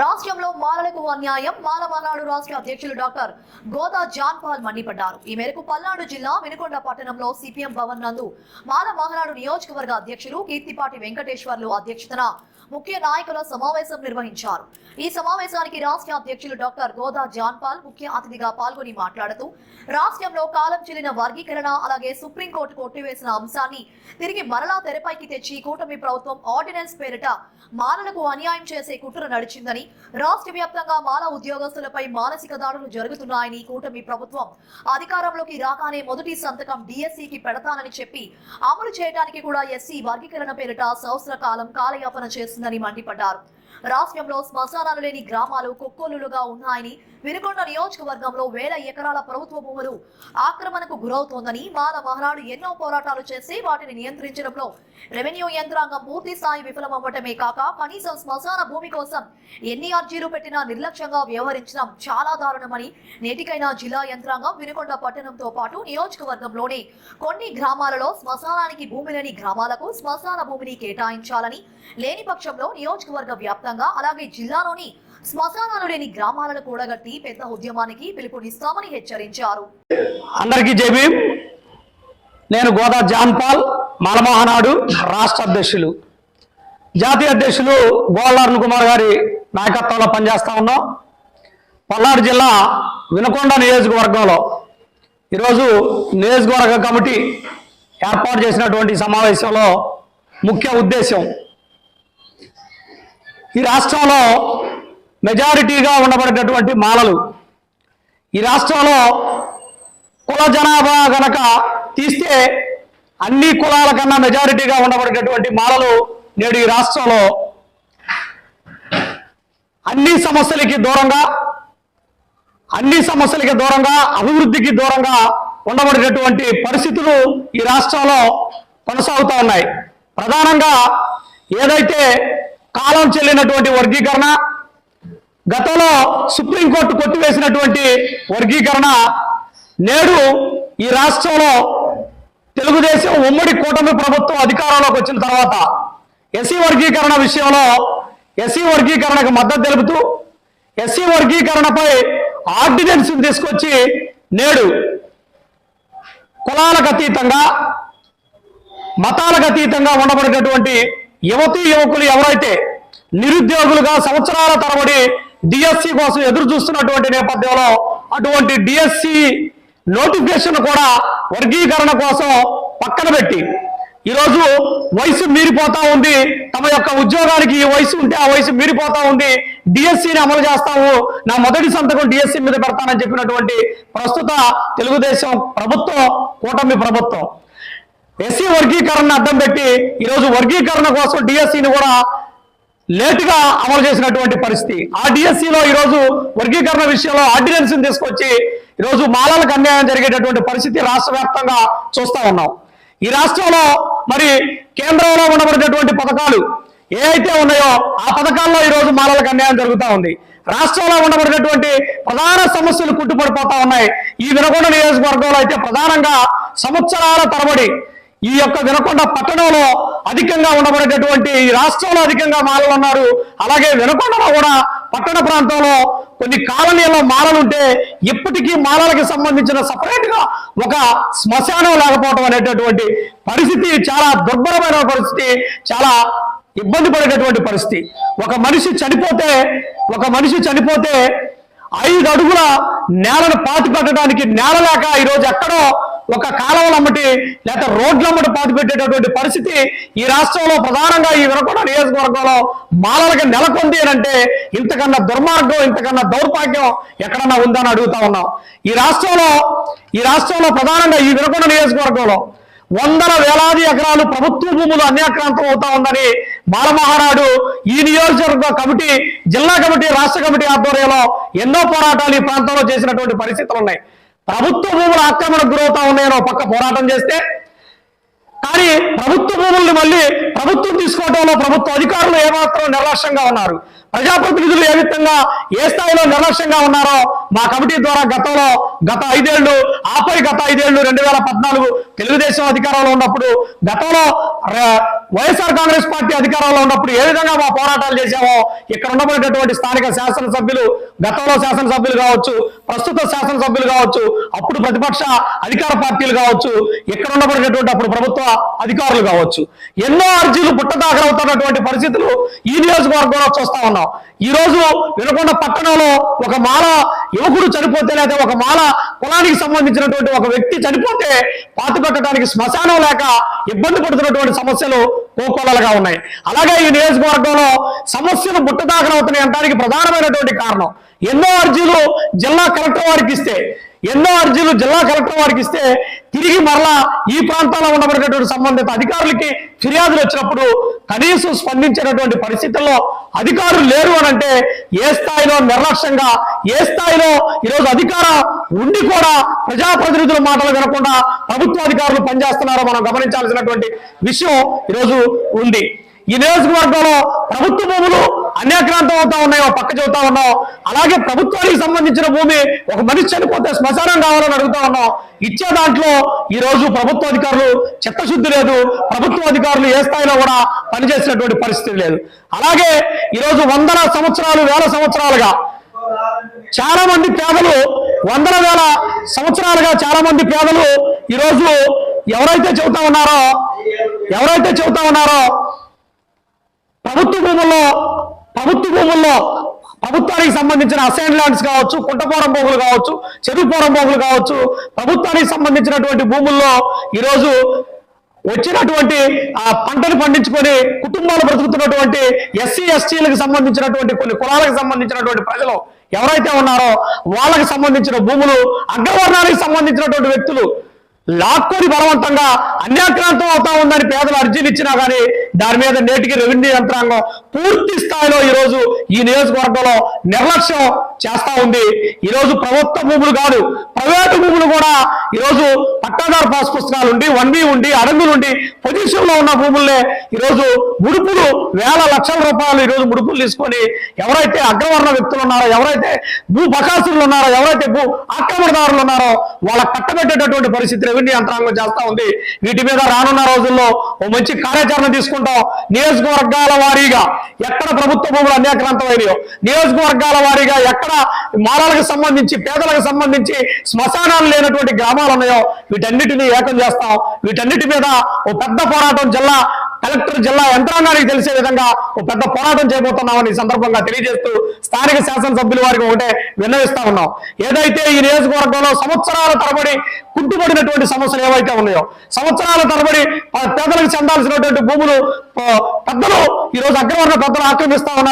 రాష్ట్రంలో మాలలకు అన్యాయం మాల మహానాడు రాష్ట్ర అధ్యక్షులు డాక్టర్ గోదా జాన్ పాల్ మండిపడ్డారు. ఈ మేరకు పల్నాడు జిల్లా వినుకొండ పట్టణంలో సిపిఎం భవన్ నందు మాల మహానాడు నియోజకవర్గ అధ్యక్షులు కీర్తిపాటి వెంకటేశ్వర్లు అధ్యక్షతన ముఖ్య నాయకుల సమావేశం నిర్వహించారు. ఈ సమావేశానికి రాష్ట్ర అధ్యక్షులు డాక్టర్ గోదా జాన్ పాల్ ముఖ్య అతిథిగా పాల్గొని మాట్లాడుతూ రాష్ట్రంలో కాలం చెల్లిన వర్గీకరణ అలాగే సుప్రీంకోర్టు కొట్టివేసిన అంశాన్ని తిరిగి మరలా తెరపైకి తెచ్చి కూటమి ప్రభుత్వం ఆర్డినెన్స్ పేరిట మాలలకు అన్యాయం చేసే కుట్ర నడిచిందని, రాష్ట్ర వ్యాప్తంగా మాల ఉద్యోగస్తులపై మానసిక దాడులు జరుగుతున్నాయని, కూటమి ప్రభుత్వం అధికారంలోకి రాగానే మొదటి సంతకం డిఎస్సికి పెడతానని చెప్పి అమలు చేయడానికి కూడా ఎస్సీ వర్గీకరణ పేరిట సంవత్సర కాలం కాలయాపన చేస్తుందని మండిపడ్డారు. రాష్ట్రంలో శ్మశానాలు లేని గ్రామాలు కుక్కోలులుగా ఉన్నాయని, వినుకొండ నియోజకవర్గంలో వేల ఎకరాల ప్రభుత్వ భూములు ఆక్రమణకు గురవుతోందని, మాల మహానాడు ఎన్నో పోరాటాలు చేసి వాటిని నియంత్రించడంలో రెవెన్యూ యంత్రాంగం పూర్తి స్థాయి విఫలమవ్వటమే కాక కనీసం శ్మశాన భూమి కోసం ఎన్ని అర్జీలు పెట్టినా నిర్లక్ష్యంగా వ్యవహరించడం చాలా దారుణమని, నేటికైనా జిల్లా యంత్రాంగం వినుకొండ పట్టణంతో పాటు నియోజకవర్గంలోనే కొన్ని గ్రామాలలో శ్మశానానికి భూమి లేని గ్రామాలకు శ్మశాన భూమిని కేటాయించాలని, లేని పక్షంలో నియోజకవర్గ వ్యాప్తంగా అలాగే జిల్లాలోని శ్మశానాలు లేని గ్రామాలను కూడగట్టి పెద్ద ఉద్యమానికి పిలుపునిస్తామని హెచ్చరించారు. అందరికీ జై భీమ్. నేను గోదా జాన్ పాల్ మాల మహానాడు రాష్ట్ర అధ్యక్షులు. జాతీయ అధ్యక్షులు గోళ్ళ అరుణ్ కుమార్ గారి నాయకత్వంలో పనిచేస్తా ఉన్నాం. పల్నాడు జిల్లా వినుకొండ నియోజకవర్గంలో ఈరోజు నియోజకవర్గ కమిటీ ఏర్పాటు చేసినటువంటి సమావేశంలో ముఖ్య ఉద్దేశం, ఈ రాష్ట్రంలో మెజారిటీగా ఉండబడేటటువంటి మాలలు, ఈ రాష్ట్రంలో కుల జనాభా గనక తీస్తే అన్ని కులాల కన్నా మెజారిటీగా ఉండబడేటటువంటి మాలలు నేడు ఈ రాష్ట్రంలో అన్ని సమస్యలకి దూరంగా అభివృద్ధికి దూరంగా ఉండబడేటటువంటి పరిస్థితులు ఈ రాష్ట్రంలో కొనసాగుతూ ఉన్నాయి. ప్రధానంగా ఏదైతే కాలం చెల్లినటువంటి వర్గీకరణ, గతంలో సుప్రీంకోర్టు కొట్టివేసినటువంటి వర్గీకరణ, నేడు ఈ రాష్ట్రంలో తెలుగుదేశం ఉమ్మడి కూటమి ప్రభుత్వం అధికారంలోకి వచ్చిన తర్వాత ఎస్సీ వర్గీకరణ విషయంలో ఎస్సీ వర్గీకరణకు మద్దతు తెలుపుతూ ఎస్సీ వర్గీకరణపై ఆర్డినెన్స్ తీసుకొచ్చి నేడు కులాలకు అతీతంగా మతాలకు అతీతంగా ఉండబడేటటువంటి యువతీ యువకులు ఎవరైతే నిరుద్యోగులుగా సంవత్సరాల తరబడి డిఎస్సి కోసం ఎదురు చూస్తున్నటువంటి నేపథ్యంలో అటువంటి డిఎస్సి నోటిఫికేషన్ కూడా వర్గీకరణ కోసం పక్కన పెట్టి ఈరోజు వయసు మీరిపోతా ఉంది, తమ యొక్క ఉద్యోగానికి ఈ వయసు ఉంటే ఆ వయసు మీరిపోతా ఉంది, డిఎస్సిని అమలు చేస్తాము, నా మొదటి సంతకం డిఎస్సి మీద పెడతానని చెప్పినటువంటి ప్రస్తుత తెలుగుదేశం ప్రభుత్వం, కూటమి ప్రభుత్వం ఎస్సీ వర్గీకరణ అడ్డం పెట్టి ఈరోజు వర్గీకరణ కోసం డిఎస్సిని కూడా లేటుగా అమలు చేసినటువంటి పరిస్థితి. ఆ డిఎస్సిలో ఈరోజు వర్గీకరణ విషయంలో ఆర్డినెన్స్ తీసుకొచ్చి ఈరోజు మాలలకు అన్యాయం జరిగేటటువంటి పరిస్థితి రాష్ట్ర వ్యాప్తంగా చూస్తా ఉన్నాం. ఈ రాష్ట్రంలో మరి కేంద్రంలో ఉండబడినటువంటి పథకాలు ఏ అయితే ఉన్నాయో ఆ పథకాల్లో ఈరోజు మాలలకు అన్యాయం జరుగుతూ ఉంది. రాష్ట్రంలో ఉండబడినటువంటి ప్రధాన సమస్యలు కుట్టుపడిపోతా ఉన్నాయి. ఈ వినుకొండ నియోజకవర్గంలో అయితే ప్రధానంగా సంవత్సరాల తరబడి ఈ యొక్క వినుకొండ పట్టణంలో అధికంగా ఉండబడేటటువంటి ఈ రాష్ట్రంలో అధికంగా మాలలు ఉన్నారు. అలాగే వినుకొండలో కూడా పట్టణ ప్రాంతంలో కొన్ని కాలనీల్లో మాలలు ఉంటే ఇప్పటికీ మాలలకు సంబంధించిన సపరేట్ గా ఒక శ్మశానం లేకపోవడం అనేటటువంటి పరిస్థితి చాలా దుర్భరమైన పరిస్థితి, చాలా ఇబ్బంది పడేటటువంటి పరిస్థితి. ఒక మనిషి చనిపోతే 5 అడుగుల నేలను పాతి పెట్టడానికి నేల లేక ఈరోజు ఎక్కడో ఒక కాలువలమ్మటి లేకపోతే రోడ్లమ్మటి పాతి పెట్టేటటువంటి పరిస్థితి ఈ రాష్ట్రంలో ప్రధానంగా ఈ వినుకొండ నియోజకవర్గంలో మాలలకు నెలకొంది అంటే ఇంతకన్నా దుర్మార్గం, ఇంతకన్నా దౌర్భాగ్యం ఎక్కడన్నా ఉందని అడుగుతా ఉన్నాం. ఈ రాష్ట్రంలో ప్రధానంగా ఈ వినుకొండ నియోజకవర్గంలో వందల వేలాది ఎకరాలు ప్రభుత్వ భూములు అన్యాక్రాంతం అవుతా ఉందని మాల మహానాడు ఈ నియోజకవర్గ కమిటీ, జిల్లా కమిటీ, రాష్ట్ర కమిటీ ఆధ్వర్యంలో ఎన్నో పోరాటాలు ఈ ప్రాంతంలో చేసినటువంటి పరిస్థితులు ఉన్నాయి. ప్రభుత్వ భూముల ఆక్రమణకు గురవుతా ఉన్నాయని పక్క పోరాటం చేస్తే, కానీ ప్రభుత్వ భూముల్ని మళ్ళీ ప్రభుత్వం తీసుకోవడంలో ప్రభుత్వ అధికారులు ఏమాత్రం నిర్లక్ష్యంగా ఉన్నారు. ప్రజాప్రతినిధులు ఏ విధంగా ఏ స్థాయిలో నిర్లక్ష్యంగా ఉన్నారో మా కమిటీ ద్వారా గత 5 ఏళ్లు ఆపై గత 5 ఏళ్లు 2014 తెలుగుదేశం అధికారంలో ఉన్నప్పుడు, గతంలో వైఎస్ఆర్ కాంగ్రెస్ పార్టీ అధికారంలో ఉన్నప్పుడు ఏ విధంగా మా పోరాటాలు చేశామో ఇక్కడ ఉండబడినటువంటి స్థానిక శాసనసభ్యులు, గతంలో శాసనసభ్యులు కావచ్చు, ప్రస్తుత శాసనసభ్యులు కావచ్చు, అప్పుడు ప్రతిపక్ష అధికార పార్టీలు కావచ్చు, ఇక్కడ ఉండబడినటువంటి అప్పుడు ప్రభుత్వ అధికారులు కావచ్చు, ఎన్నో అర్జీలు పుట్టదాఖలవుతున్నటువంటి పరిస్థితులు ఈ నియోజకవర్గంలో చూస్తా ఉన్నాం. ఈ రోజు వినుకొండ పట్టణంలో ఒక మాల యువకుడు చనిపోతే, లేదా ఒక మాల కులానికి సంబంధించినటువంటి ఒక వ్యక్తి చనిపోతే పాతి పెట్టడానికి శ్మశానం లేక ఇబ్బంది పడుతున్నటువంటి సమస్యలు కోకొల్లలుగా ఉన్నాయి. అలాగే ఈ నియోజకవర్గంలో సమస్యలు బుట్టదాఖలవుతున్నాయి అనడానికి ప్రధానమైనటువంటి కారణం, ఎన్నో అర్జీలు జిల్లా కలెక్టర్ వారికి ఇస్తే తిరిగి మరలా ఈ ప్రాంతాల్లో ఉండబడినటువంటి సంబంధిత అధికారులకి ఫిర్యాదులు వచ్చినప్పుడు కనీసం స్పందించేటటువంటి పరిస్థితుల్లో అధికారులు లేరు అని అంటే ఏ స్థాయిలో నిర్లక్ష్యంగా, ఏ స్థాయిలో ఈరోజు అధికారం ఉండి కూడా ప్రజాప్రతినిధుల మాటలు వినకుండా ప్రభుత్వ అధికారులు పనిచేస్తున్నారో మనం గమనించాల్సినటువంటి విషయం ఈరోజు ఉంది. ఈ నియోజకవర్గంలో ప్రభుత్వ భూములు అన్యాక్రాంతం అవుతా ఉన్నాయో పక్క చెబుతా ఉన్నాం. అలాగే ప్రభుత్వానికి సంబంధించిన భూమి ఒక మనిషి చనిపోతే శ్మశానం కావాలని అడుగుతా ఉన్నాం. ఇచ్చే దాంట్లో ఈ రోజు ప్రభుత్వ అధికారులు చిత్తశుద్ధి లేదు, ప్రభుత్వ అధికారులు ఏ స్థాయిలో కూడా పనిచేసినటువంటి పరిస్థితి లేదు. అలాగే ఈరోజు వేల సంవత్సరాలుగా చాలా మంది పేదలు, వేల సంవత్సరాలుగా చాలా మంది పేదలు ఈరోజు ఎవరైతే చెబుతా ఉన్నారో ప్రభుత్వ భూముల్లో ప్రభుత్వానికి సంబంధించిన అసైన్ ల్యాండ్స్ కావచ్చు, కుంటపోరం భూములు కావచ్చు, చెరువుపోరం భూములు కావచ్చు, ప్రభుత్వానికి సంబంధించినటువంటి భూముల్లో ఈరోజు వచ్చినటువంటి ఆ పంటను పండించుకొని కుటుంబాలు బ్రతుకుతున్నటువంటి ఎస్సీ ఎస్టీలకు సంబంధించినటువంటి కొన్ని కులాలకు సంబంధించినటువంటి ప్రజలు ఎవరైతే ఉన్నారో వాళ్ళకి సంబంధించిన భూములు అగ్రవర్ణానికి సంబంధించినటువంటి వ్యక్తులు లాక్కొని బలవంతంగా అన్యాక్రాంతం అవుతా ఉందని పేదలు అర్జీలు ఇచ్చినా కానీ దాని మీద నేటికి రెవెన్యూ యంత్రాంగం పూర్తి స్థాయిలో ఈరోజు ఈ నియోజకవర్గంలో నిర్లక్ష్యం చేస్తా ఉంది. ఈరోజు ప్రభుత్వ భూములు కాదు, ప్రైవేటు భూములు కూడా ఈరోజు పట్టాదారు పాస్ పుస్తకాలు ఉండి, 1B ఉండి, అడంగులుండి పొజిషన్ లో ఉన్న భూముల్నే ఈరోజు ముడుపులు వేల లక్షల రూపాయలు ఈరోజు ముడుపులు తీసుకొని ఎవరైతే అగ్రవర్ణ వ్యక్తులు ఉన్నారో, ఎవరైతే భూ బకాసులు ఉన్నారో, ఎవరైతే భూ ఆక్రమణదారులు ఉన్నారో వాళ్ళకి కట్టబెట్టేటటువంటి పరిస్థితి రెవెన్యూ యంత్రాంగం చేస్తా ఉంది. వీటి మీద రానున్న రోజుల్లో ఓ మంచి కార్యాచరణ తీసుకుంటాం. నియోజకవర్గాల వారీగా ఎక్కడ ప్రభుత్వ భూములు అన్యాక్రాంతమైనయో, నియోజకవర్గాల వారీగా ఎక్కడ మాలాలకు సంబంధించి, పేదలకు సంబంధించి శ్మశానాలు లేనటువంటి గ్రామాలు ఉన్నాయో వీటన్నిటినీ ఏకం చేస్తాం. వీటన్నిటి మీద ఓ పెద్ద పోరాటం జిల్లా కలెక్టర్, జిల్లా యంత్రాంగానికి తెలిసే విధంగా ఓ పెద్ద పోరాటం చేయబోతున్నామని ఈ సందర్భంగా తెలియజేస్తూ స్థానిక శాసనసభ్యుల వారికి ఒకటే విన్నవిస్తా ఉన్నాం. ఏదైతే ఈ నియోజకవర్గంలో సంవత్సరాల తరబడి కుంటుపడినటువంటి సమస్యలు ఏవైతే ఉన్నాయో, సంవత్సరాల తరబడి పేదలకు చెందాల్సినటువంటి భూములు పెద్దలు ఈరోజు అగ్రవర్ణ పెద్దలు ఆక్రమిస్తా ఉన్నారు.